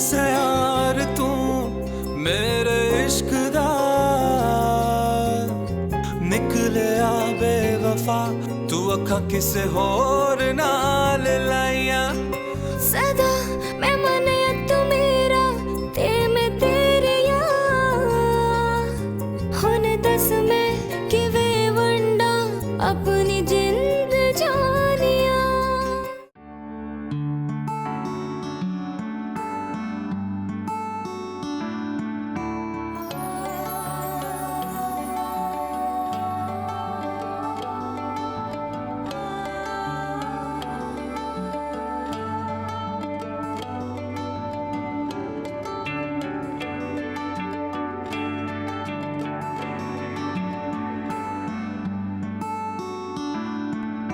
सयार तू मेरे इश्क दा निकले आ बेवफा तू अखा किसे होर नाल लाइया सदा मैं मने तू मेरा ते मैं तेरे यार हुन दस मैं किवे वंडा अपनी जिंद जानिया।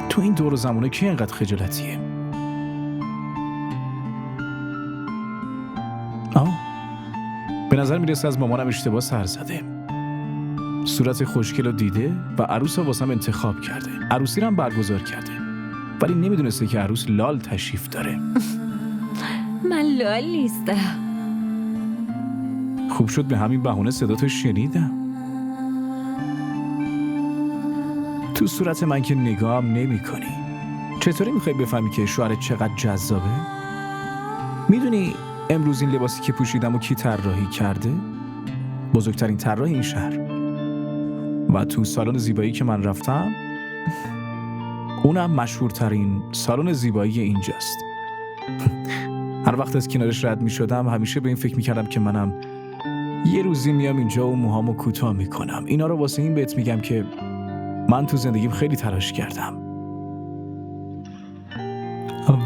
تو این دور و زمانه کی اینقدر خجالتیه؟ به نظر میرسه از مامانم اشتباه سر زده. صورت خوشگل رو دیده و عروس رو واسم انتخاب کرده. عروسی رو هم برگزار کرده. ولی نمیدونسته که عروس لال تشریف داره. من لال نیستم. خوب شد به همین بهونه صداتو شنیدم. تو صورت من که نگاهم نمی کنی. چطوری میخوای بفهمی که شوهرت چقدر جذابه؟ میدونی امروز این لباسی که پوشیدم و کی طراحی کرده؟ بزرگترین طراح این شهر. و تو سالن زیبایی که من رفتم اونم مشهورترین سالن زیبایی اینجاست. هر وقت از کنارش رد میشدم همیشه به این فکر میکردم که منم یه روزی میام اینجا و موهامو کوتاه میکنم. اینا رو واسه این بهت میگم که من تو زندگیم خیلی تلاش کردم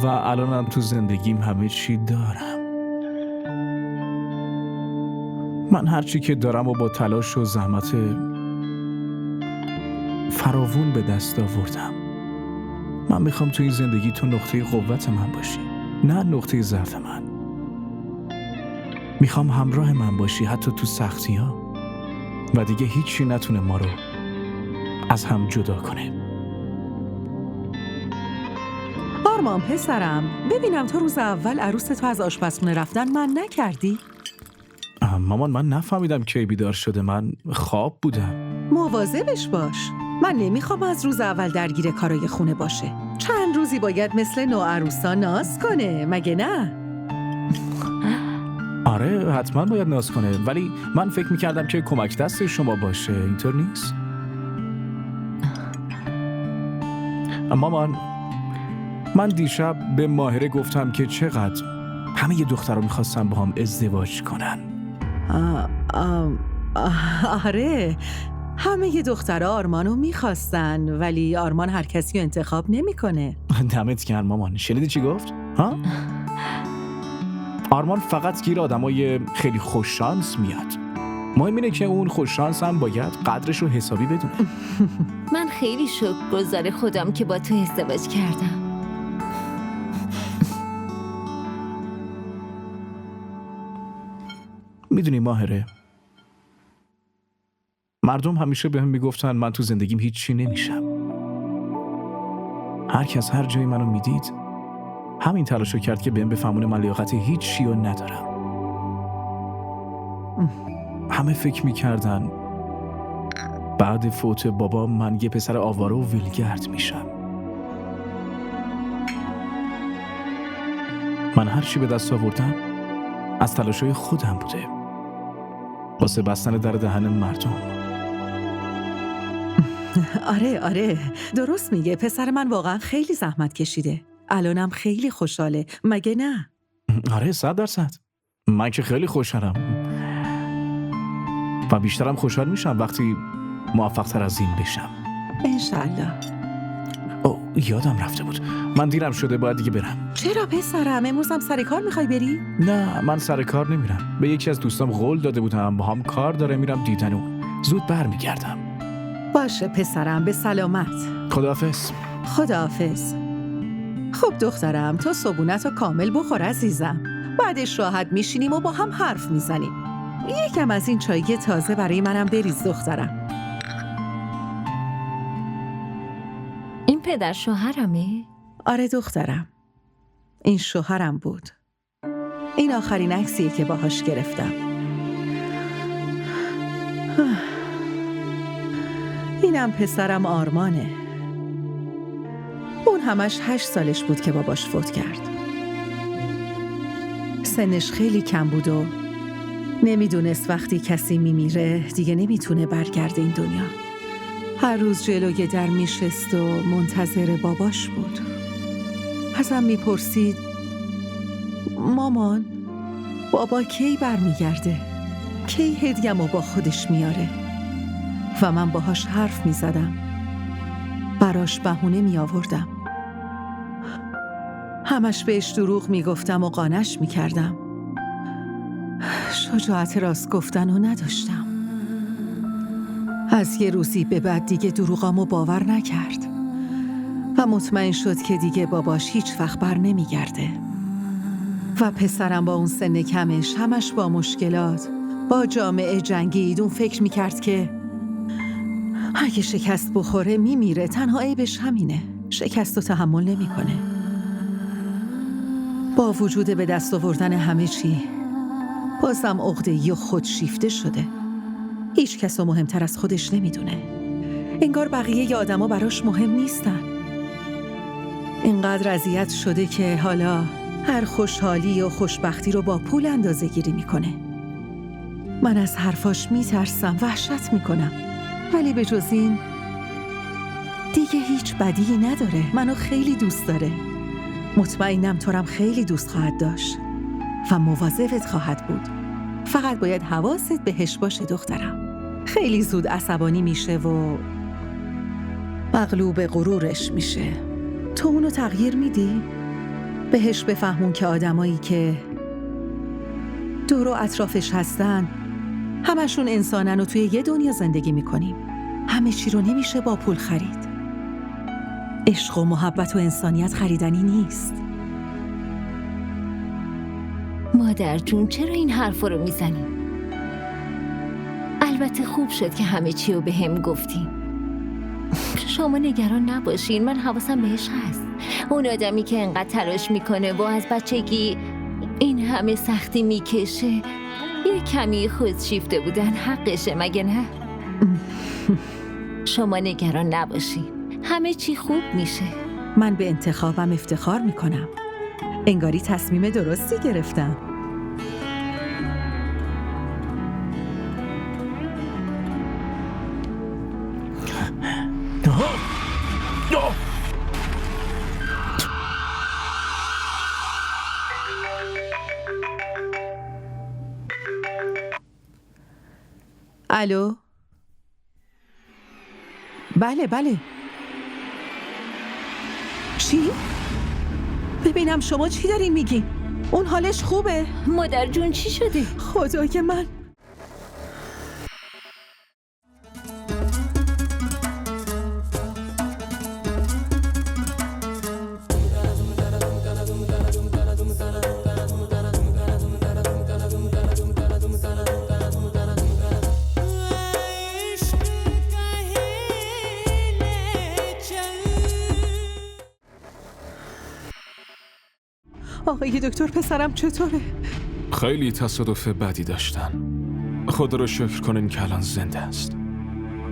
و الانم تو زندگیم همه چی دارم. من هرچی که دارم و با تلاش و زحمت فراوون به دست آوردم. من میخوام تو این زندگی تو نقطه قوت من باشی، نه نقطه ضعف من. میخوام همراه من باشی حتی تو سختی ها و دیگه هیچی نتونه ما رو از هم جدا کنه. آرمان پسرم، ببینم تو روز اول عروس تو از آشپزخونه رفتن من نکردی؟ مامان من نفهمیدم کی بیدار شده. من خواب بودم. مواظبش باش. من نمیخوام از روز اول درگیر کارای خونه باشه. چند روزی باید مثل نوعروسا ناز کنه، مگه نه؟ آره حتما باید ناز کنه، ولی من فکر میکردم که کمک دست شما باشه. اینطور نیست؟ مامان من دیشب به ماهره گفتم که چقدر همه یه دخترها میخواستن با هم ازدواج کنن. آره همه یه دخترها آرمانو میخواستن، ولی آرمان هر کسی رو انتخاب نمیکنه. دمت گرم مامان. شنیدی چی گفت؟ ها؟ آرمان فقط گیر آدمای خیلی خوششانس میاد. مهم اینه که اون خوششانس هم باید قدرش رو حسابی بدونه. من خیلی شکرگزار خودم که با تو ازدواج کردم. میدونی ماهره، مردم همیشه بهم میگفتن من تو زندگیم هیچی نمیشم. هر کس هر جایی منو میدید همین تلاشو کرد که بهم بفهمونه من لیاقت هیچی رو ندارم. همه فکر میکردن بعد فوت بابا من یه پسر آواره و ولگرد میشم. من هر چی به دست آوردم از تلاشای خودم بوده، واسه بستن در دهن مردم. آره درست میگه. پسر من واقعا خیلی زحمت کشیده. الانم خیلی خوشحاله، مگه نه؟ آره 100%. من که خیلی خوشحالم و بیشترم خوشحال میشم وقتی موفق تر از این بشم. انشالله. یادم رفته بود، من دیرم شده، باید دیگه برم. چرا پسرم؟ امروز هم سر کار میخوای بری؟ نه من سر کار نمیرم. به یکی از دوستام قول داده بودم با هم کار داره، میرم دیدن اون. زود برمیگردم. باشه پسرم، به سلامت. خداحافظ. خداحافظ. خب دخترم، تو صبونت رو کامل بخور عزیزم. بعدش راحت میشینیم و با هم حرف میزنیم. یکم از این چایی تازه برای منم بریز دخترم. این پدر شوهرمه؟ آره دخترم، این شوهرم بود. این آخرین عکسیه که باهاش گرفتم. اینم پسرم آرمانه. اون همش 8 سالش بود که باباش فوت کرد. سنش خیلی کم بود و نمیدونست وقتی کسی میمیره دیگه نمیتونه برگرده این دنیا. هر روز جلوی در میشست و منتظر باباش بود. ازم میپرسید مامان بابا کی برمیگرده؟ کی هدیه‌مو با خودش میاره؟ و من باهاش حرف میزدم، براش بهونه میآوردم، همش بهش دروغ میگفتم و قانعش میکردم. شجاعت راست گفتن رو نداشتم. از یه روزی به بعد دیگه دروغامو باور نکرد و مطمئن شد که دیگه باباش هیچ وقت بر نمیگرده. و پسرم با اون سن کمش همش با مشکلات، با جامعه جنگید. اون فکر میکرد که اگه شکست بخوره میمیره. تنها عیبش همینه، شکست رو تحمل نمیکنه. با وجود به دست آوردن همه چی بازم عقده‌ای و خودشیفته شده. هیچ کس رو مهمتر از خودش نمیدونه. انگار بقیه آدما براش مهم نیستن. اینقدر اذیت شده که حالا هر خوشحالی و خوشبختی رو با پول اندازه گیری میکنه. من از حرفاش میترسم، وحشت میکنم. ولی به جز این دیگه هیچ بدی نداره. منو خیلی دوست داره. مطمئنم تو رم خیلی دوست خواهد داشت و مواظبت خواهد بود. فقط باید حواست بهش باشه دخترم. خیلی زود عصبانی میشه و مغلوب غرورش میشه. تو اونو تغییر میدی؟ بهش بفهمون که آدمایی که دور و اطرافش هستن همشون انسانن و توی یه دنیا زندگی میکنیم. همه چی رو نمیشه با پول خرید. عشق و محبت و انسانیت خریدنی نیست. مادر جون چرا این حرفا رو میزنی؟ البته خوب شد که همه چی رو به هم گفتیم. شما نگران نباشین، من حواسم بهش هست. اون آدمی که انقدر تلاش میکنه و از بچگی این همه سختی میکشه، یه کمی خودشیفته بودن حقشه، مگه نه؟ شما نگران نباشین، همه چی خوب میشه. من به انتخابم افتخار میکنم. انگاری تصمیم درستی گرفتم. الو؟ بله. چی؟ ببینم شما چی دارین میگین؟ اون حالش خوبه؟ مادر جون چی شده؟ خدای من. آقای دکتر پسرم چطوره؟ خیلی تصادف بدی داشتن. خدا رو شکر کنین که الان زنده است.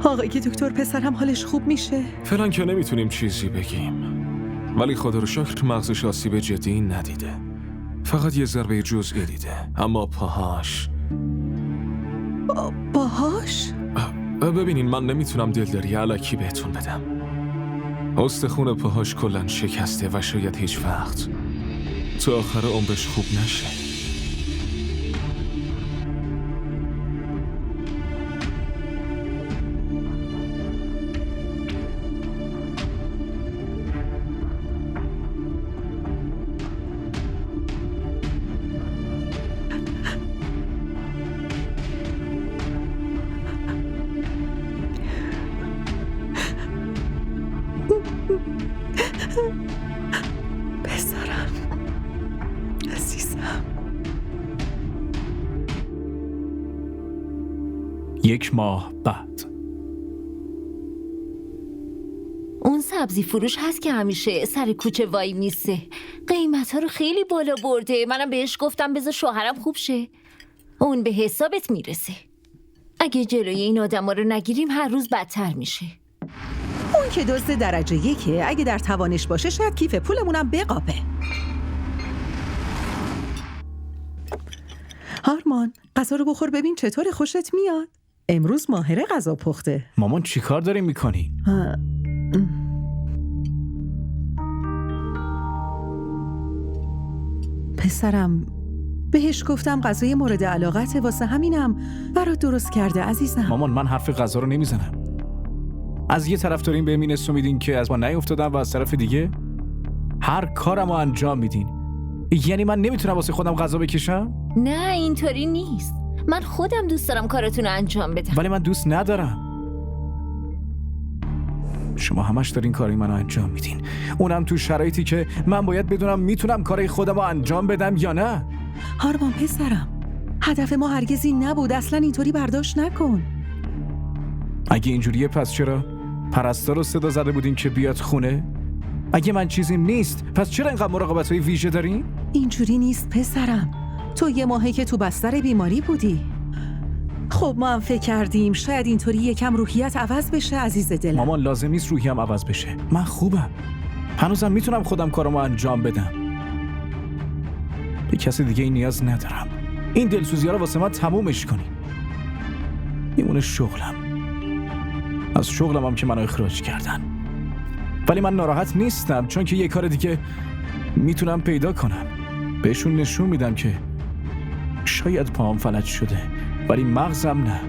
آقای دکتر پسرم حالش خوب میشه؟ فعلا که نمیتونیم چیزی بگیم، ولی خدا رو شکر مغزش آسیب جدی ندیده. فقط یه ضربه جزئی دیده، اما پاهاش باهاش؟ ببینین من نمیتونم دلداری الکی بهتون بدم. استخون پاهاش کلن شکسته و شاید هیچ وقت تو آخر عمرش خوب نشه. پسرم عزیزم. 1 ماه بعد. اون سبزی فروش هست که همیشه سر کوچه وای میسه. قیمت ها رو خیلی بالا برده. منم بهش گفتم بذار شوهرم خوب شه. اون به حسابت میرسه. اگه جلوی این آدم رو نگیریم هر روز بدتر میشه. اون که دزد درجه یکه، اگه در توانش باشه شاید کیف پولمونم بقاپه. هارمان، غذا رو بخور ببین چطور خوشت میاد. امروز ماهره غذا پخته. مامان چی کار داری میکنی؟ پسرم، بهش گفتم غذای مورد علاقته، واسه همینم برات درست کرده عزیزم. مامان من حرف غذا رو نمیزنم. از یه طرف دارین به این نسو میدین که از ما نیافتادم و از طرف دیگه هر کارمو انجام میدین. یعنی من نمیتونم واسه خودم غذا بکشم؟ نه اینطوری نیست. من خودم دوست دارم کارتون رو انجام بدم. ولی من دوست ندارم. شما همش دارین کاری منو انجام میدین، اونم تو شرایطی که من باید بدونم میتونم کارای خودم رو انجام بدم یا نه. هارمان پسرم، هدف ما هرگز این نبود. اصلا اینطوری برداشت نکن. اگه اینجوریه پس چرا پرستار رو صدا زده بودین که بیاد خونه؟ اگه من چیزیم نیست پس چرا اینقدر مراقبت‌های ویژه دارین؟ اینجوری نیست پسرم. تو یه ماهه که تو بستر بیماری بودی. خب ما هم فکر کردیم شاید اینطوری یکم روحیت عوض بشه عزیز دلم. مامان لازم نیست روحیم عوض بشه. من خوبم. هنوزم میتونم خودم کارمو انجام بدم. به کسی دیگه این نیاز ندارم. این دلسوزی‌ها رو واسه من تمومش کنی. میمونه شغلم. از شغلم هم که منو اخراج کردن. ولی من ناراحت نیستم چون که یه کار دیگه میتونم پیدا کنم. بهشون نشون میدم که شاید پاهم فلج شده ولی مغزم نه.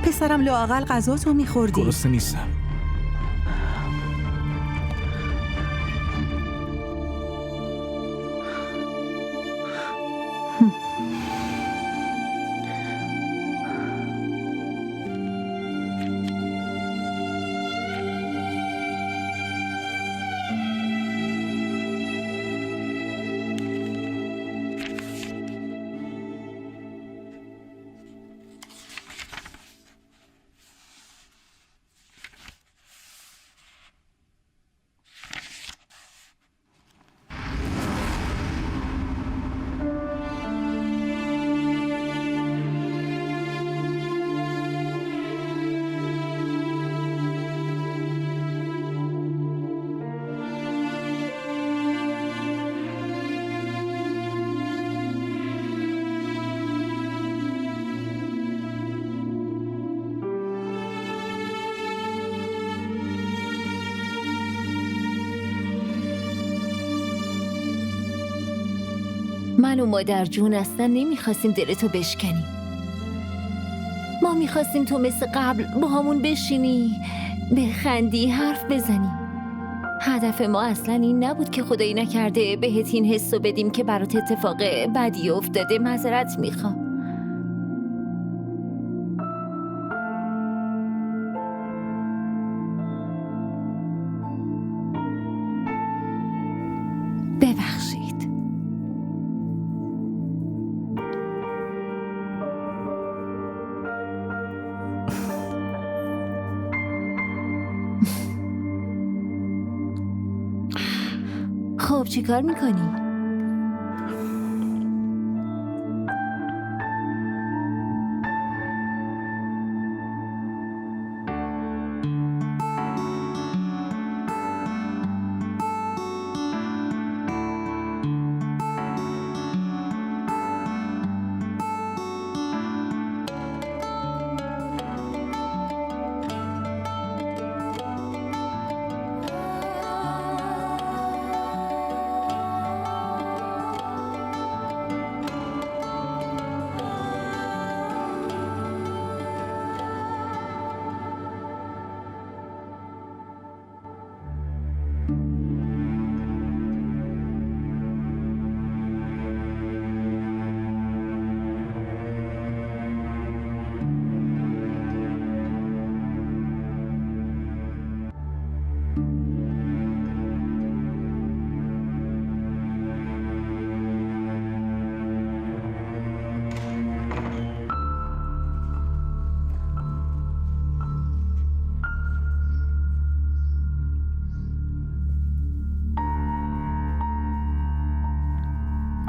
پسرم لااقل غذاتو میخوردی. گرسنه نیستم. من و مادر جون اصلا نمیخواستیم دلتو بشکنیم. ما میخواستیم تو مثل قبل با همون بشینی، بخندی، حرف بزنی. هدف ما اصلا این نبود که خدایی نکرده بهت این حسو بدیم که برات اتفاق بدی افتاده. معذرت میخوام. ببخشید. خب چی کار میکنی؟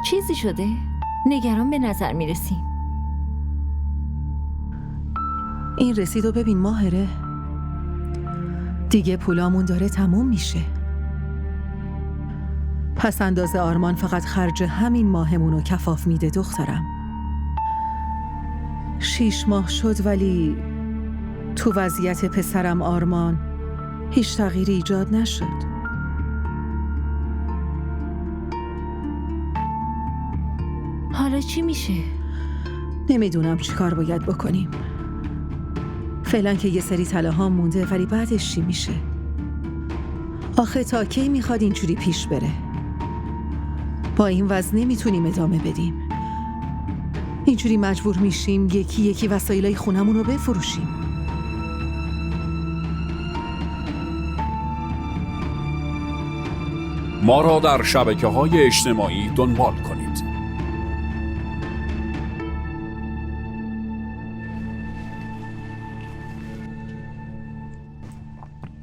چیزی شده؟ نگران به نظر میرسی. این رسیدو ببین ماهره، دیگه پولامون داره تموم میشه. پس انداز آرمان فقط خرج همین ماهمونو کفاف میده دخترم. 6 ماه شد ولی تو وضعیت پسرم آرمان هیچ تغییری ایجاد نشد. حالا چی میشه؟ نمیدونم چی کار باید بکنیم. فعلا که یه سری طلاها مونده ولی بعدش چی میشه؟ آخه تا کی میخواد اینجوری پیش بره؟ با این وضع نمیتونیم ادامه بدیم. اینجوری مجبور میشیم یکی یکی وسایلای خونمون رو بفروشیم. ما را در شبکه‌های اجتماعی دنبال کنید.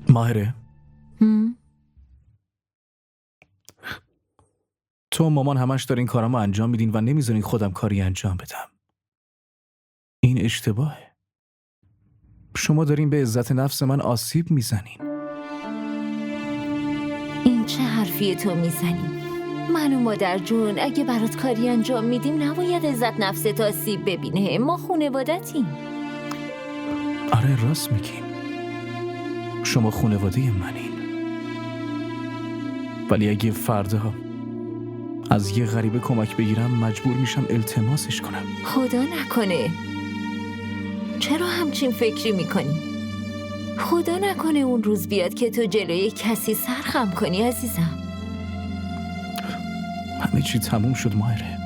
ماهره، تو و مامان همش دارین کارامو انجام میدین و نمیذارین خودم کاری انجام بدم. این اشتباهه. شما دارین به عزت نفس من آسیب میزنین. این چه حرفیه تو میزنی؟ من و مادر جون اگه برات کاری انجام میدیم نباید عزت نفست آسیب ببینه. ما خانوادتیم. آره راست میگین. شما خانواده منین. ولی اگه فردا از یه غریبه کمک بگیرم مجبور میشم التماسش کنم. خدا نکنه. چرا همچین فکری میکنی؟ خدا نکنه اون روز بیاد که تو جلوی کسی سرخم کنی عزیزم. همه چی تموم شد ماهره.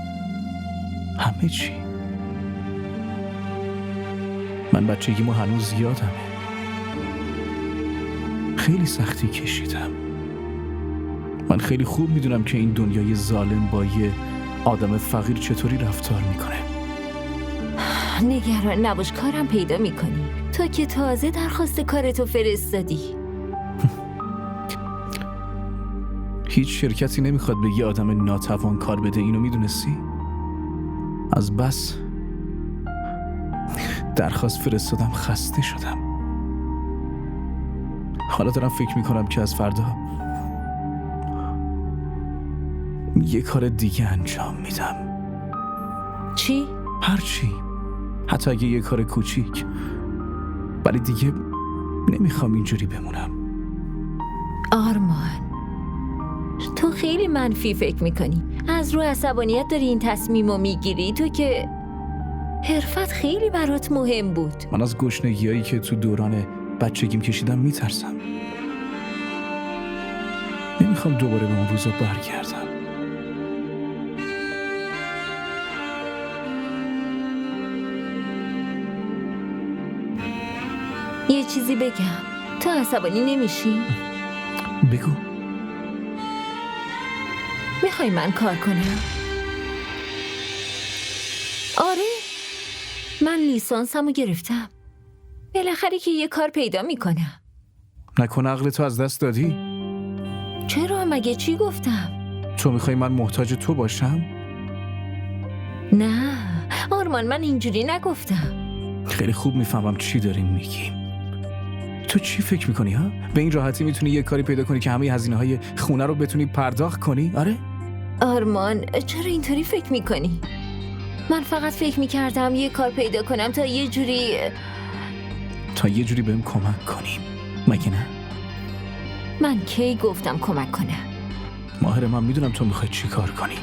همه چی. من بچگیمو هنوز یادمه. خیلی سختی کشیدم. من خیلی خوب میدونم که این دنیای ظالم با یه آدم فقیر چطوری رفتار میکنه. نگران نباش، کارم پیدا میکنی. تو که تازه درخواست کارتو فرستادی. هیچ شرکتی نمیخواد به یه آدم ناتوان کار بده. اینو میدونستی؟ از بس درخواست فرستادم خسته شدم. حالا دارم فکر میکنم که از فردا یه کار دیگه انجام میدم. چی؟ هرچی. حتی اگه یه کار کوچیک. ولی دیگه نمیخوام اینجوری بمونم. آرمان، تو خیلی منفی فکر میکنی. از رو عصبانیت داری این تصمیمو میگیری. تو که حرفت خیلی برات مهم بود. من از گشنگیایی که تو دوران بچگیم کشیدم میترسم. نمیخوام دوباره به اون روزا برگردم. یه چیزی بگم، تو عصبانی نمیشی؟ بگو. میخوای من کار کنم؟ آره، من لیسانسمو گرفتم. بالاخره که یه کار پیدا میکنم. نکنه عقل تو از دست دادی؟ چرا؟ مگه چی گفتم؟ تو میخوای من محتاج تو باشم؟ نه آرمان، من اینجوری نگفتم. خیلی خوب میفهمم چی داریم میگیم. تو چی فکر میکنی ها؟ به این راحتی میتونی یه کاری پیدا کنی که همه هزینه‌های خونه رو بتونی پرداخت کنی؟ آره؟ آرمان، چرا اینطوری فکر میکنی؟ من فقط فکر میکردم یه کار پیدا کنم تا یه جوری بهم کمک کنیم. مگه نه؟ من کی گفتم کمک کنم؟ ماهر، من میدونم تو میخوای چی کار کنی.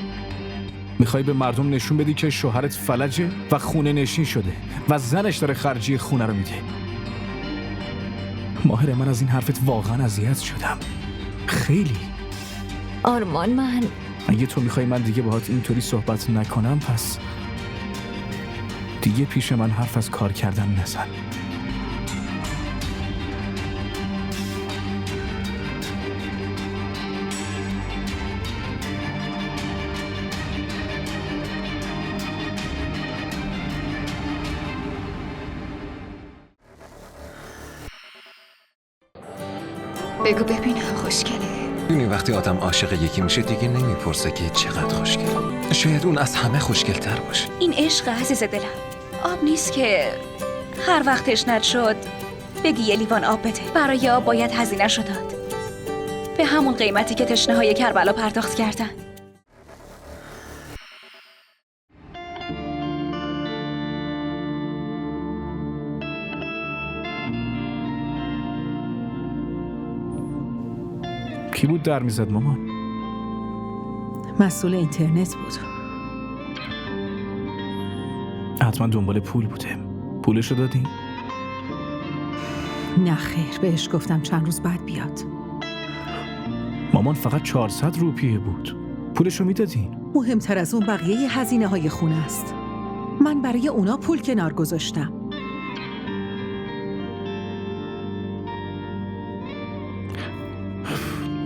میخوای به مردم نشون بدی که شوهرت فلجه و خونه نشین شده و زنش داره خرجی خونه رو میده. ماهر، من از این حرفت واقعا اذیت شدم. خیلی. آرمان، من اگه تو میخوای من دیگه باهات اینطوری صحبت نکنم، پس دیگه پیش من حرف از کار کردن نزن. بگو ببینم خوشگله. ببین وقتی آدم عاشق یکی میشه دیگه نمیپرسه که چقدر خوشگل. شاید اون از همه خوشگل‌تر باشه. این عشق عزیز دلم. آب نیست که هر وقت تشنت شد بگی یه لیوان آب بده. برای آب باید هزینه‌شو داد. به همون قیمتی که تشنه‌های کربلا پرداخت کردن. کی بود در میزد مامان؟ مسئول اینترنت بود. حتما دنبال پول بوده. پولشو دادی؟ نه خیر، بهش گفتم چند روز بعد بیاد. مامان فقط 400 روپیه بود. پولشو میدادین؟ مهمتر از اون بقیه هزینه های خونه است. من برای اونا پول کنار گذاشتم.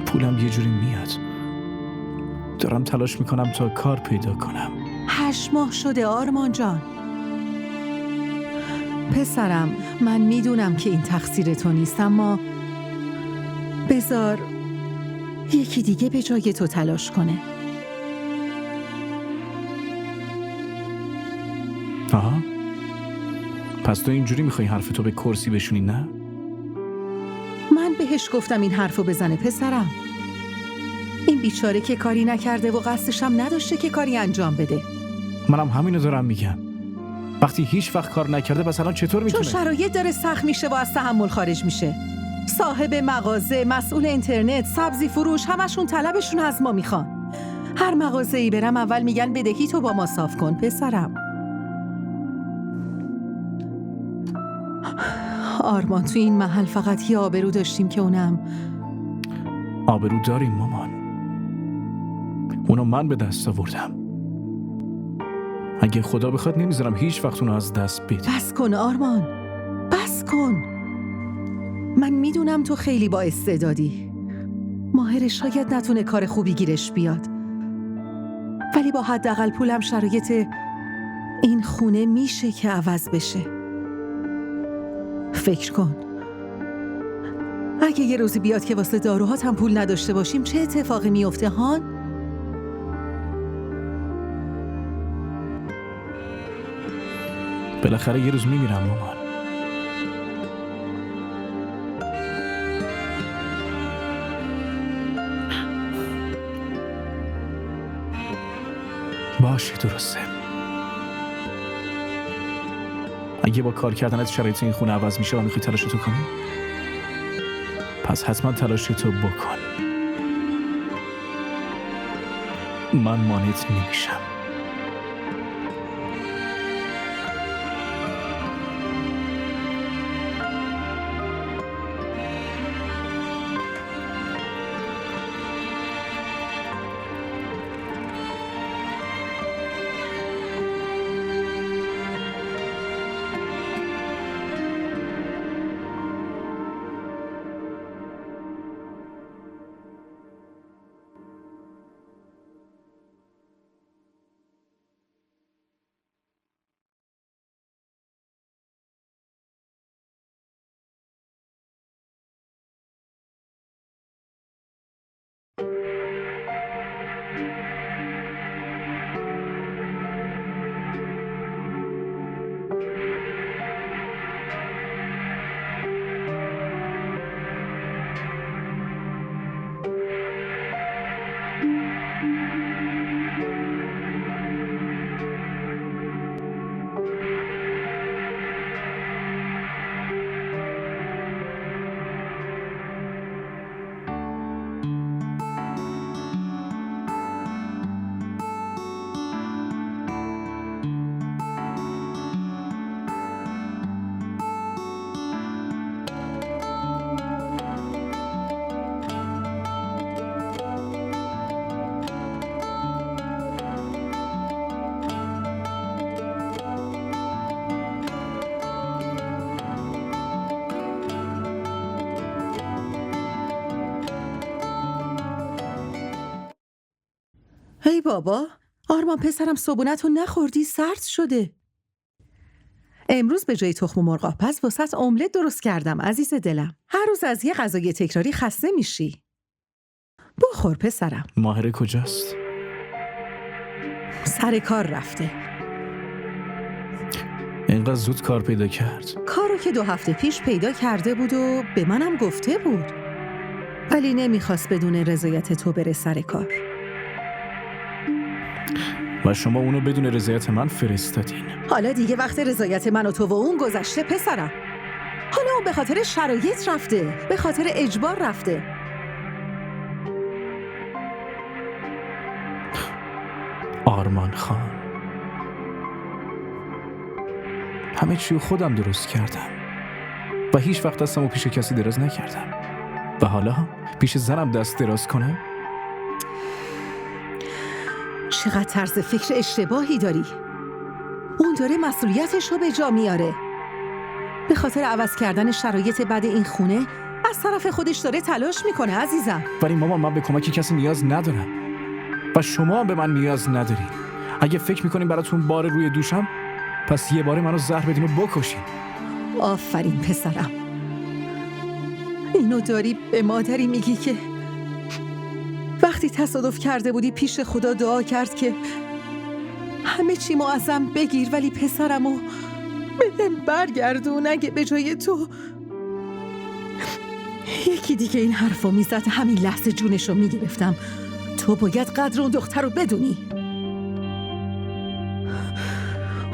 پولم یه جوری میاد. دارم تلاش میکنم تا کار پیدا کنم. 8 ماه شده آرمان جان. پسرم، من میدونم که این تقصیر تو نیست، اما بذار یکی دیگه به جای تو تلاش کنه. آها، پس تو اینجوری میخوای حرفتو به کرسی بشونی نه؟ من بهش گفتم این حرفو بزنه پسرم. این بیچاره که کاری نکرده و قصدش هم نداشته که کاری انجام بده. منم همینو دارم میگم. وقتی هیچ وقت کار نکرده پس الان چطور میتونه؟ چون شرایط داره سخت میشه و از تحمل خارج میشه. صاحب مغازه، مسئول اینترنت، سبزی فروش، همشون طلبشون از ما میخوان. هر مغازه‌ای برم اول میگن بدهی تو با ما صاف کن پسرم. آرمان، تو این محل فقط یه آبرو داشتیم که اونم آبرو داریم مامان. اونو من به دست آوردم. اگه خدا بخواد نمیذارم هیچ وقت اونو از دست بدی. بس کن آرمان، بس کن. من میدونم تو خیلی با استعدادی. ماهر شاید نتونه کار خوبی گیرش بیاد، ولی با حداقل پولم شرایط این خونه میشه که عوض بشه. فکر کن اگه یه روزی بیاد که واسه داروهات هم پول نداشته باشیم چه اتفاقی میفته هان؟ بالاخره یه روز میمیرم مامان. باشه درسته. اگه با کار کردنت شرایط این خونه عوض میشه و میخوای تلاشتو کنی، پس حتما تلاشتو بکن. من مانعت نمیشم. ای بابا، آرمان پسرم صبحونتو نخوردی؟ سرد شده. امروز به جای تخم مرغ آبپز واسط املت درست کردم عزیز دلم. هر روز از یه غذای تکراری خسته میشی. بخور پسرم. ماهره کجاست؟ سر کار رفته. اینقدر زود کار پیدا کرد؟ کارو که 2 هفته پیش پیدا کرده بود و به منم گفته بود، ولی نمیخواست بدون رضایت تو بره سر کار. و شما اونو بدون رضایت من فرستادین. حالا دیگه وقت رضایت من و تو و اون گذشته پسرم. حالا اون به خاطر شرایط رفته، به خاطر اجبار رفته. آرمان خان، همه چیو خودم درست کردم و هیچ وقت دستمو پیش کسی دراز نکردم و حالا پیش زنم دست دراز کنم؟ چقدر طرز فکر اشتباهی داری. اون داره مسئولیتش رو به جا میاره. به خاطر عوض کردن شرایط بد این خونه از طرف خودش داره تلاش میکنه عزیزم. ولی مامان، من به کمک کسی نیاز ندارم و شما هم به من نیاز ندارین. اگه فکر میکنین براتون بار روی دوشم، پس یه باره منو زهر بدین و بکشین. آفرین پسرم. اینو داری به مادری میگی که وقتی تصادف کرده بودی پیش خدا دعا کرد که همه چیمو ازم بگیر ولی پسرمو بهم برگردون. اگه به جای تو یکی دیگه این حرفو میزد، همین لحظه جونشو میگرفتم. تو باید قدر اون دختر رو بدونی.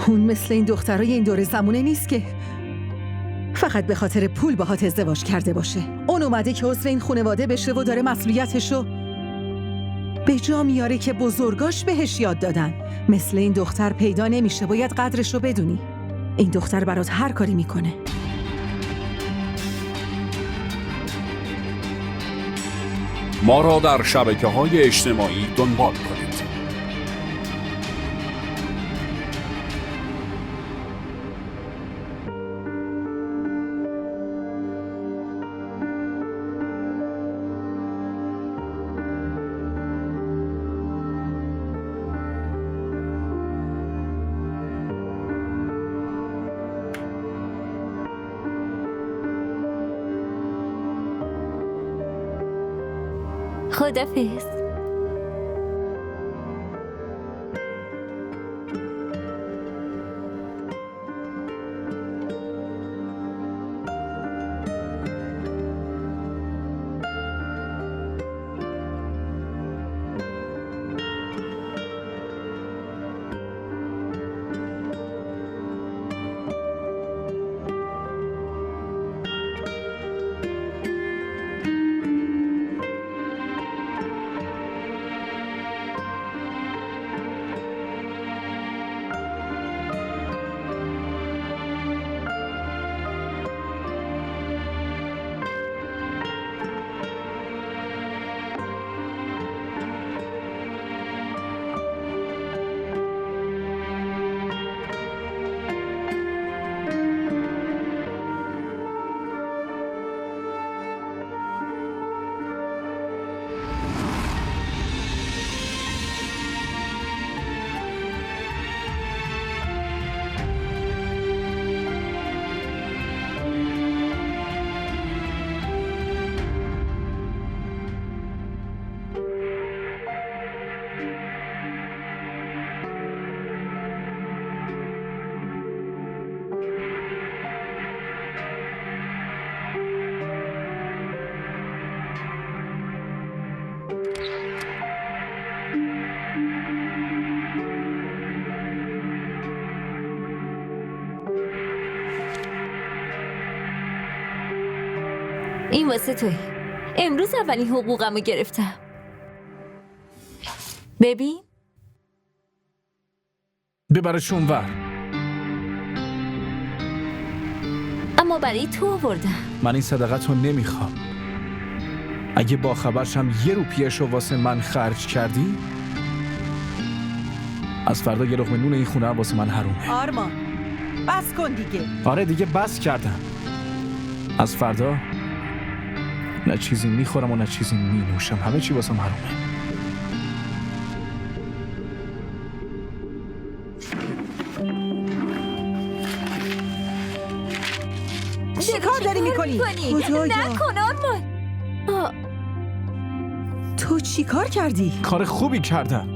اون مثل این دخترای این دور زمونه نیست که فقط به خاطر پول باهات ازدواج کرده باشه. اون اومده که عضو این خانواده بشه و داره مسئولیتشو به جا میاره که بزرگاش بهش یاد دادن. مثل این دختر پیدا نمیشه، باید قدرشو بدونی. این دختر برات هر کاری میکنه. ما را در شبکه‌های اجتماعی دنبال کنید. خدافظ. این واسه توی. امروز اولین حقوقمو گرفتم. ببین. ببرش اونور. اما برای تو آوردم. من این صدقتو نمیخوام. اگه با خبرشم 1 روپیه‌شو واسه من خرج کردی، از فردا 1 لقمه نون این خونه واسه من حرومه. آرمان بس کن دیگه. آره دیگه بس کردم. از فردا نه چیزی میخورم و نه چیزی مینوشم. همه چی واسم حرومه. چی کار داری میکنی؟ نکن آرمان. تو چی کار کردی؟ کار خوبی کردم.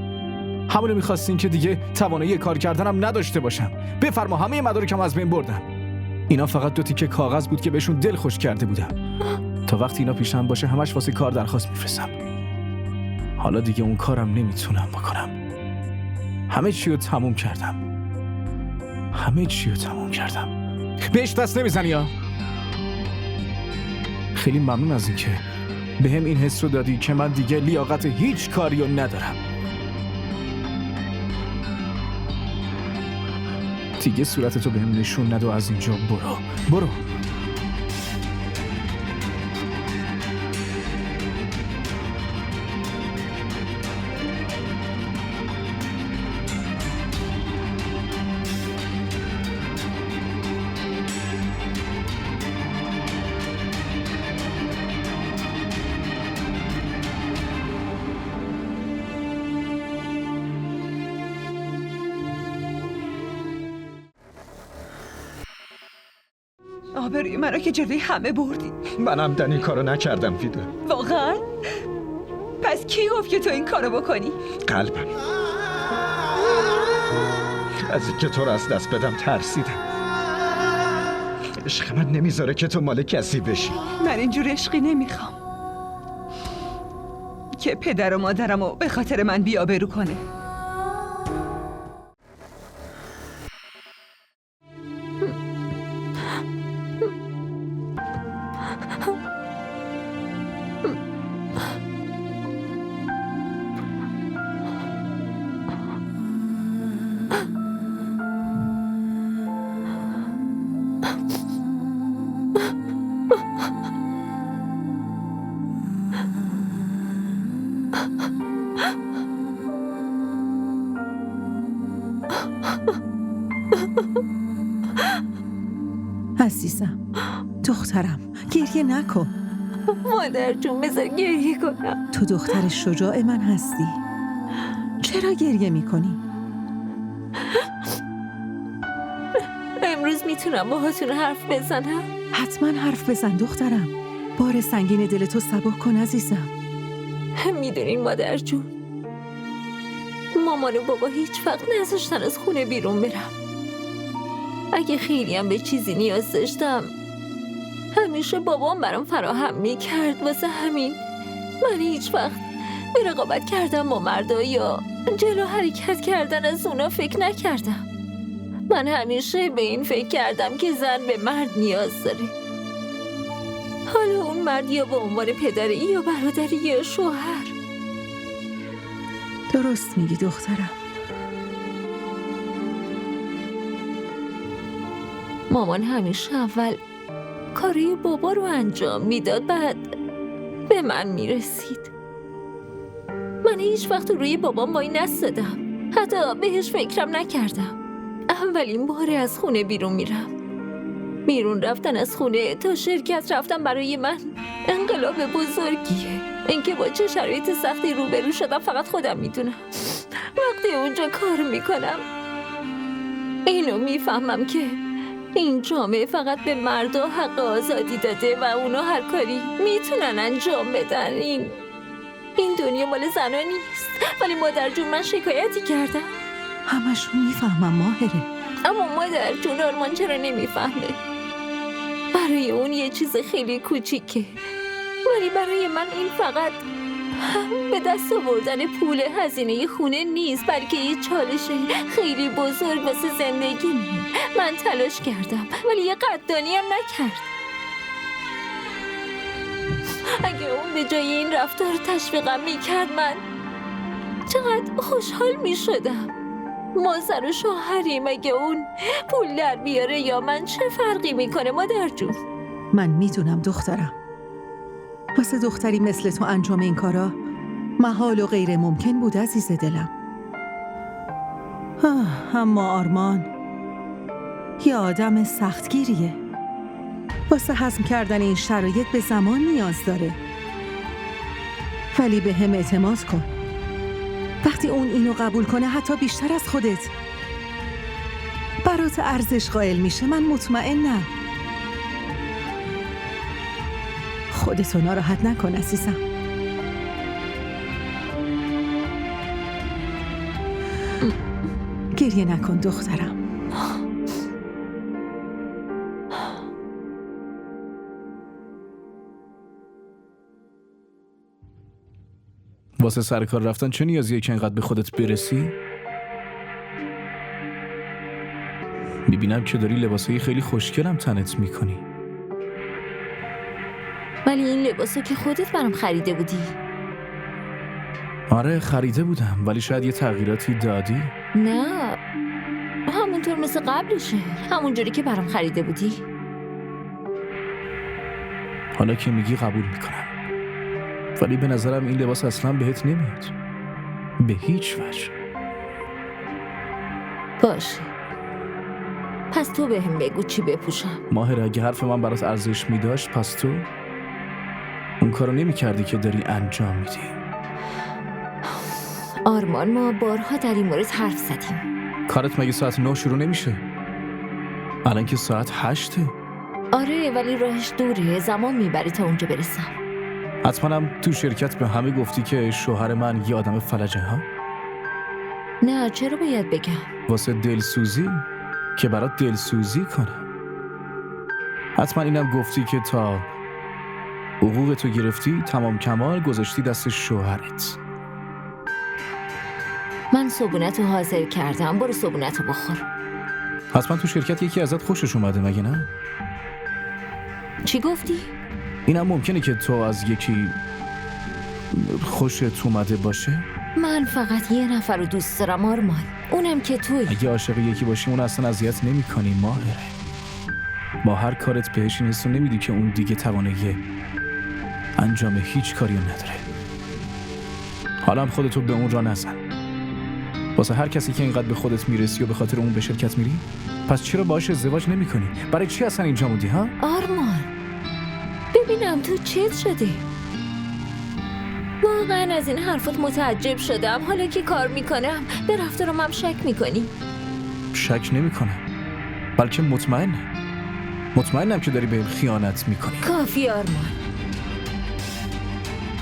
همونو میخواستین که دیگه توانایی کار کردنم نداشته باشم. بفرما همه مدارکم از بین بردم. اینا فقط 2 تیکه کاغذ بود که بهشون دل خوش کرده بودم. تا وقتی اینا پیشم باشه همش واسه کار درخواست میفرستم. حالا دیگه اون کارم نمیتونم بکنم. همه چی رو تموم کردم. بهش دست نمیزنی ها؟ خیلی ممنون از اینکه بهم این حس رو دادی که من دیگه لیاقت هیچ کاری رو ندارم. دیگه صورتتو بهم نشون نده و از اینجا برو. آبروی منو که جلوی همه بردی. منم این کارو نکردم ویدا. واقعا؟ پس کی گفت که تو این کارو بکنی؟ قلبم از اینکه تو رو از دست بدم ترسیدم. عشق من نمیذاره که تو مال کسی بشی. من اینجور عشقی نمیخوام که پدر و مادرمو به خاطر من بی‌آبرو کنه. عزیزم، دخترم، گریه نکن. مادر جون بذار گریه کنم. تو دختر شجاع من هستی. چرا گریه میکنی؟ امروز میتونم باهاتون حرف بزنم؟ حتما حرف بزن دخترم. بار سنگین دلتو سبک کن عزیزم. میدونین مادر جون، مامان و بابا هیچ وقت نذاشتن از خونه بیرون برم. اگه خیلی هم به چیزی نیاز داشتم همیشه بابام برام فراهم میکرد. واسه همین من هیچ وقت به رقابت کردم با مردا یا جلو حرکت کردن از اونا فکر نکردم. من همیشه به این فکر کردم که زن به مرد نیاز داره. حالا اون مرد یا به عنوان پدری یا برادری یا شوهر. درست میگی دخترم. مامان همیشه اول کاری بابا رو انجام میداد، بعد به من میرسید. من هیچ وقت روی بابام وای نستادم، حتی بهش فکرم نکردم. اولین بار از خونه بیرون میرم. بیرون رفتن از خونه تا شرکت رفتن برای من انقلاب بزرگیه. اینکه با چه شرایط سختی روبرو شدم فقط خودم میدونم. وقتی اونجا کار میکنم اینو میفهمم که این جامعه فقط به مردا حق آزادی داده و اونا هر کاری میتونن انجام بدن. این دنیا مال زنا نیست. ولی مادر جون من شکایتی کردم. همشون میفهمم ماهره. اما مادر جون آرمان چرا نمیفهمه؟ برای اون یه چیز خیلی کوچیکه، ولی برای من این فقط به دست آوردن پول هزینه خونه نیست، بلکه یه چالش خیلی بزرگ واسه زندگی. من تلاش کردم ولی یه قدردانی هم نکرد. اگه اون به جای این رفتار تشویقم میکرد من چقدر خوشحال میشدم. ما زن و شوهریم، اگه اون پول در بیاره یا من چه فرقی میکنه مادر جون؟ من میدونم دخترم. واسه دختری مثل تو انجام این کارا محال و غیر ممکن بود عزیز دلم. اما آرمان یه آدم سختگیریه. واسه هضم کردن این شرایط به زمان نیاز داره. ولی به هم اعتماد کن. وقتی اون اینو قبول کنه حتی بیشتر از خودت برات ارزش قائل میشه. من مطمئنم. خودتو ناراحت نکن عزیزم. گریه نکن دخترم. واسه سر کار رفتن چه نیازیه که اینقدر به خودت برسی؟ میبینم که داری لباسای خیلی خوشگلم تنت میکنی. ولی این لباسو که خودت برام خریده بودی. آره خریده بودم، ولی شاید یه تغییراتی دادی. نه، همونطور مثل قبلشه، همونجوری که برام خریده بودی. حالا که میگی قبول میکنم، ولی به نظرم این لباس اصلا بهت نمیاد، به هیچ وجه. باشه، پس تو بهم بگو چی بپوشم. ماهر اگه حرف من برات ارزش میداشت، پس تو اون کارو نمیکردی که داری انجام میدی. آرمان، ما بارها در این مورد حرف زدیم. کارت مگه ساعت 9 شروع نمیشه؟ الان که ساعت 8. آره، ولی راهش دوره، زمان میبره تا اونجا برسم. حتما هم تو شرکت به همه گفتی که شوهر من یه آدم فلجه ها؟ نه، چرا باید بگم؟ واسه دلسوزی؟ که برات دلسوزی کنم. حتما اینم گفتی که تا حقوق تو گرفتی تمام کمال گذاشتی دست شوهرت. من صبونت رو حاضر کردم، برو صبونت رو بخور. حتما تو شرکت یکی ازت خوشش اومده مگه نه؟ چی گفتی؟ اینم ممکنه که تو از یکی خوشت اومده باشه؟ من فقط یه نفر رو دوست دارم آرمان، اونم که توی. اگه عاشق یکی باشی اون اصلا اذیت نمی‌کنی ماهره. با هر کارت بهش این حسو نمیدی که اون دیگه توانایی انجام هیچ کاری نداره. حالا هم خودتو به اون را نزن. واسه هر کسی که اینقدر به خودت میرسی و به خاطر اون به شرکت میری، پس چرا باهاش ازدواج نمی‌کنی؟ برای چی اصلا اینجا موندی ها؟ آرمان، ببینم تو چت شده. واقعا از این حرفات متعجب شدم. حالا که کار میکنم به رفتارم هم شک میکنی. شک نمی‌کنم، بلکه مطمئنم که داری بهم خیانت میکنی. کافی آرمان.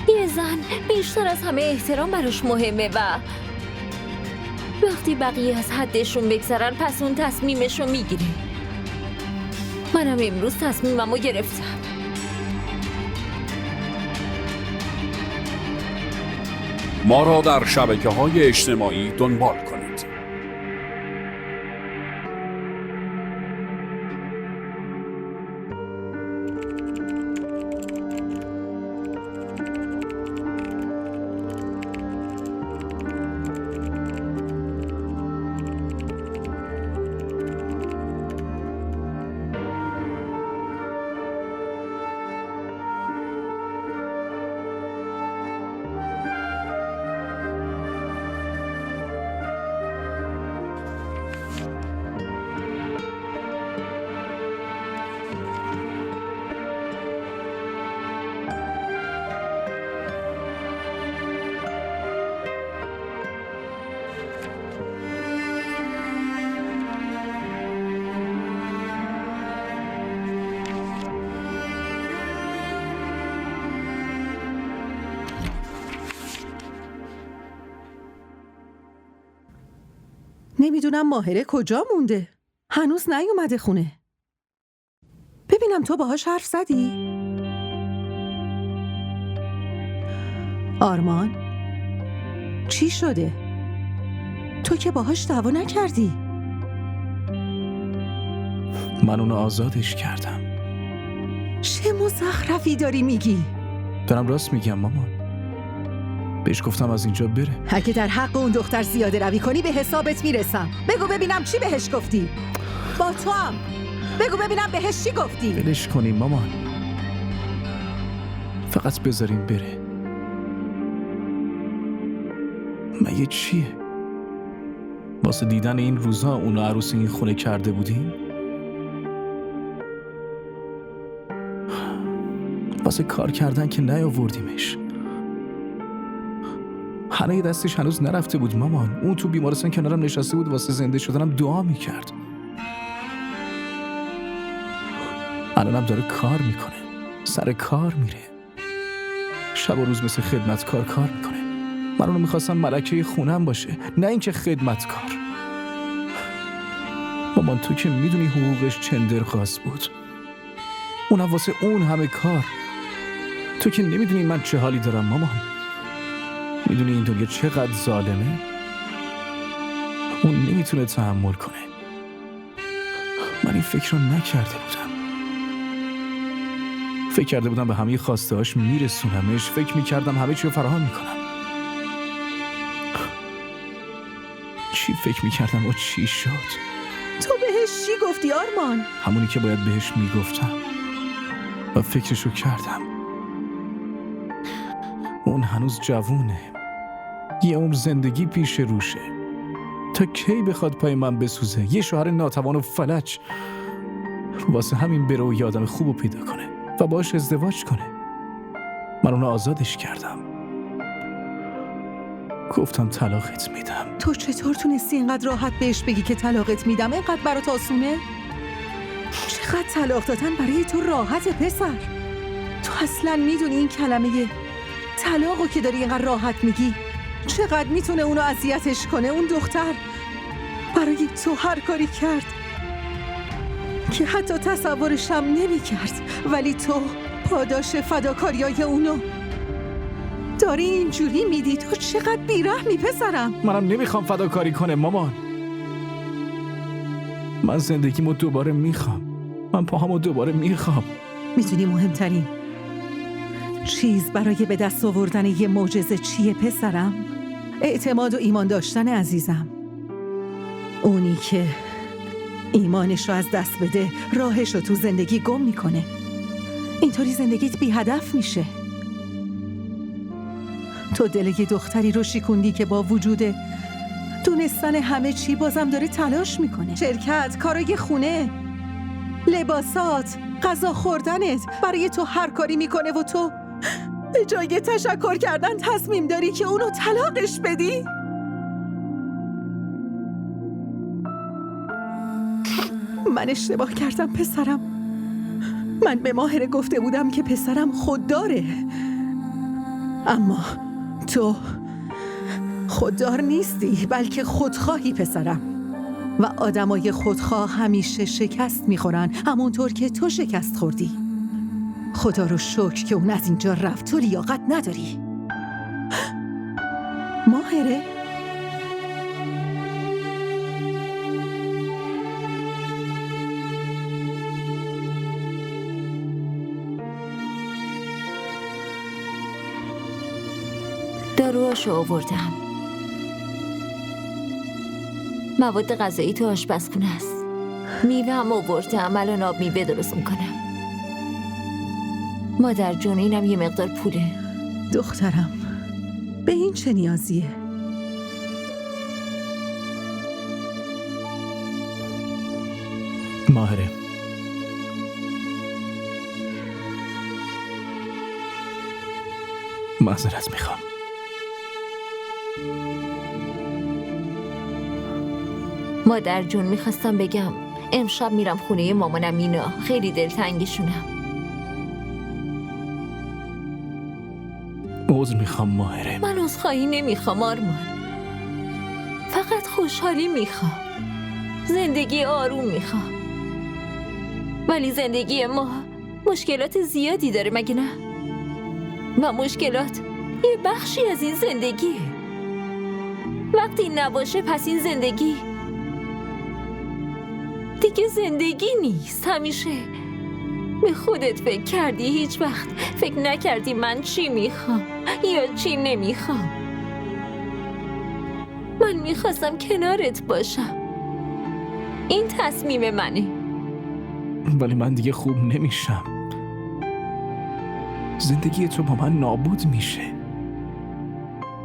یه زن بیشتر از همه احترام براش مهمه و وقتی بقیه از حدشون بگذرن پس اون تصمیمشو میگیره. منم امروز تصمیممو گرفتم. ما را در شبکه‌های اجتماعی دنبال کنید. نمیدونم ماهره کجا مونده. هنوز نیومده خونه. ببینم تو باهاش حرف زدی؟ آرمان، چی شده؟ تو که باهاش دعوا نکردی. من اونو آزادش کردم. چه مزخرفی داری میگی؟ دارم راست میگم مامان. بهش گفتم از اینجا بره. اگه در حق اون دختر زیاده روی کنی به حسابت میرسم. بگو ببینم چی بهش گفتی؟ با تو هم بگو ببینم بهش چی گفتی؟ ولش کنیم مامان، فقط بذاریم بره. مگه چیه؟ واسه دیدن این روزا اونو عروس این خونه کرده بودیم؟ واسه کار کردن که نیاوردیمش. هنه دستش هنوز نرفته بود مامان. اون تو بیمارستان کنارم نشسته بود واسه زنده شدنم دعا میکرد. الانم داره کار میکنه، سر کار میره، شب و روز مثل خدمتکار کار میکنه. من اونو میخواستم ملکه خونم باشه، نه اینکه خدمتکار. مامان تو که میدونی حقوقش چندرغاز بود، اونم واسه اون همه کار. تو که نمیدونی من چه حالی دارم مامان. میدونی این دنیا چقدر ظالمه. اون نمیتونه تحمل کنه. من این فکر رو نکرده بودم. فکر کرده بودم به همه خواسته‌هاش میرسونمش. فکر میکردم همه چی رو فراهم میکنم. چی فکر میکردم و چی شد؟ تو بهش چی گفتی آرمان؟ همونی که باید بهش میگفتم و فکرشو کردم. اون هنوز جوونه، یه عمر زندگی پیش روشه. تا کی بخواد پای من بسوزه؟ یه شوهر ناتوان و فلج. واسه همین بره و یه آدم خوبو پیدا کنه و باهاش ازدواج کنه. من اونو آزادش کردم. گفتم طلاقت میدم. تو چطور تونستی اینقدر راحت بهش بگی که طلاقت میدم؟ اینقدر برات آسونه؟ چقدر طلاق دادن برای تو راحته پسر؟ تو اصلا میدونی این کلمه طلاقو که داری اینقدر راحت میگی چقدر میتونه اونو اذیتش کنه؟ اون دختر برای تو هر کاری کرد که حتی تصورشم نمیکرد، ولی تو پاداش فداکاریای اونو داری اینجوری میدی. تو چقدر بیرحمی پسرم. منم نمیخوام فداکاری کنه مامان. من زندگیمو دوباره میخوام. من پاهامو دوباره میخوام. میدونی مهمترین چیز برای به دست آوردن یه معجزه چیه پسرم؟ اعتماد و ایمان داشتن عزیزم. اونی که ایمانش رو از دست بده راهش رو تو زندگی گم میکنه. اینطوری زندگیت بی هدف میشه. تو دل یه دختری رو شکوندی که با وجود دونستن همه چی بازم داره تلاش میکنه. شرکت، کارای خونه، لباسات، غذا خوردنت، برای تو هر کاری میکنه و تو به جای تشکر کردن تصمیم داری که اونو طلاقش بدی؟ من اشتباه کردم پسرم. من به ماهره گفته بودم که پسرم خودداره، اما تو خوددار نیستی بلکه خودخواهی پسرم. و آدمای خودخواه همیشه شکست میخورن، همونطور که تو شکست خوردی. خدا رو شکر که اون از اینجا رفت. تو لیاقت نداری ماهره. داروهاشو آوردم. مواد غذایی تو آشپزخونه است. میوه هم آوردم. الان آب میوه درست میکنم. مادر جون اینم یه مقدار پوله. دخترم به این چه نیازیه؟ ماهره، معذرت میخوام. مادر جون میخواستم بگم امشب میرم خونه مامانم اینا. خیلی دلتنگشونم. عذر میخوام ماهره. من عذرخواهی نمیخوام آرمان. فقط خوشحالی میخوام. زندگی آروم میخوام. ولی زندگی ما مشکلات زیادی داره مگه نه؟ و مشکلات یه بخشی از این زندگیه. وقتی نباشه پس این زندگی دیگه زندگی نیست. همیشه به خودت فکر کردی؟ هیچ وقت فکر نکردی من چی میخوام یا چی نمیخوام؟ من میخواستم کنارت باشم. این تصمیم منه. ولی من دیگه خوب نمیشم. زندگی تو با من نابود میشه.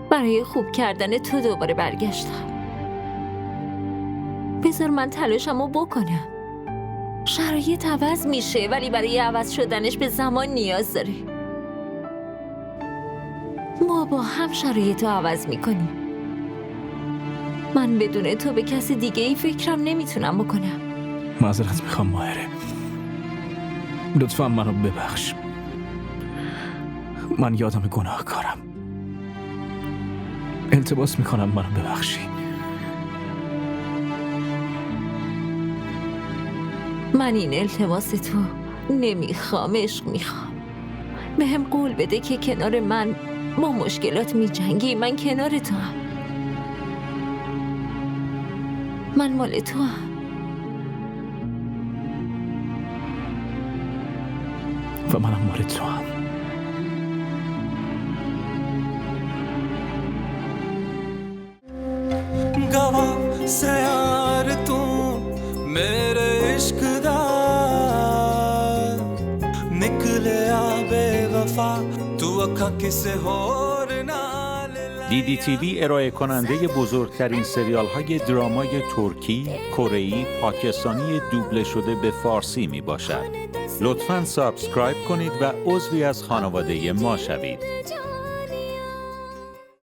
برای خوب کردن تو دوباره برگشتم. بذار من تلاشمو بکنم. شرایط عوض میشه ولی برای عوض شدنش به زمان نیاز داره. ما با هم شرایطو عوض میکنیم. من بدون تو به کسی دیگه ای فکرم نمیتونم بکنم. معذرت میخوام ماهره. لطفا منو ببخش. من یادم گناهکارم. التباس میکنم منو ببخشی. من این التماس تو نمیخوام، عشق میخوام. به هم قول بده که کنار من با مشکلات میجنگی. من کنار تو هم. من مال تو هم. و منم مال تو هم. गवाह से यार तू मेरे इश्क दा निकलिया बेवफा तू अखा किसे होर नाल DDTV ارائه کننده بزرگترین سریال های درامای ترکی، کره‌ای، پاکستانی دوبله شده به فارسی می باشد. لطفاً سابسکرایب کنید و عضوی از خانواده ما شوید.